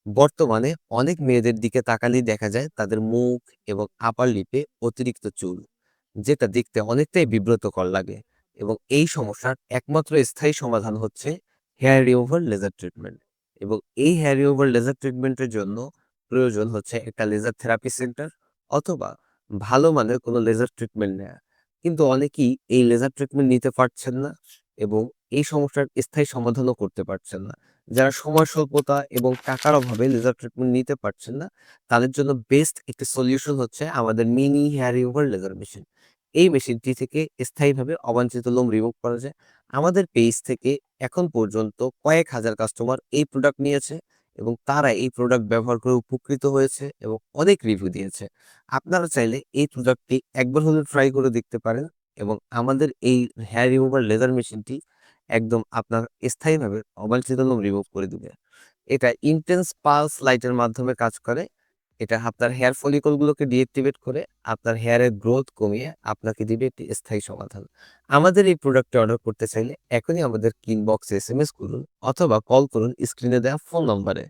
বর্তমানে অনেক মেয়েদের দিকে তাকালেই দেখা যায় তাদের মুখ এবং আপার লিপে অতিরিক্ত চুল, যেটা দেখতে অনেকটাই বিব্রতকর লাগে। এবং এই সমস্যার একমাত্র স্থায়ী সমাধান হচ্ছে হেয়ার রিমুভার লেজার ট্রিটমেন্ট। এবং এই হেয়ার রিমুভার লেজার ট্রিটমেন্টের জন্য প্রয়োজন হচ্ছে একটা লেজার থেরাপি সেন্টার অথবা ভালো মানের কোনো লেজার ট্রিটমেন্ট নেওয়া। কিন্তু অনেকেই এই লেজার ট্রিটমেন্ট নিতে পারছেন না এবং এই সমস্যার স্থায়ী সমাধানও করতে পারছেন না। যারা সময় স্বল্পতা এবং টাকার অভাবে লেজার ট্রিটমেন্ট নিতে পারছেন না, তাদের জন্য বেস্ট একটি সলিউশন হচ্ছে আমাদের mini hair remover laser machine. এই মেশিনটি থেকে স্থায়ীভাবে অবাঞ্ছিত লোম রিমুভ করা যায়। আমাদের পেজ থেকে এখন পর্যন্ত কয়েক হাজার কাস্টমার এই প্রোডাক্ট নিয়েছে এবং তারা এই প্রোডাক্ট ব্যবহার করে উপকৃত হয়েছে এবং অনেক রিভিউ দিয়েছে। আপনারা চাইলে এই প্রোডাক্টটি একবার হলেও ট্রাই করে দেখতে পারেন এবং আমাদের এই হেয়ার রিমুভার লেজার মেশিনটি একদম আপনার স্থায়ীভাবে অবাঞ্ছিত লোম রিমুভ করে দিবে। এটা ইনটেন্স পালস লাইটের মাধ্যমে কাজ করে। এটা আপনার হেয়ার ফলিকল গুলোকে ডিএক্টিভেট করে আপনার হেয়ারের গ্রোথ কমিয়ে আপনাকে দিবে একটি স্থায়ী সমাধান। আমাদের এই প্রোডাক্টটি অর্ডার করতে চাইলে এখনই আমাদের ইনবক্সে এসএমএস করুন অথবা কল করুন স্ক্রিনে দেওয়া ফোন নম্বরে।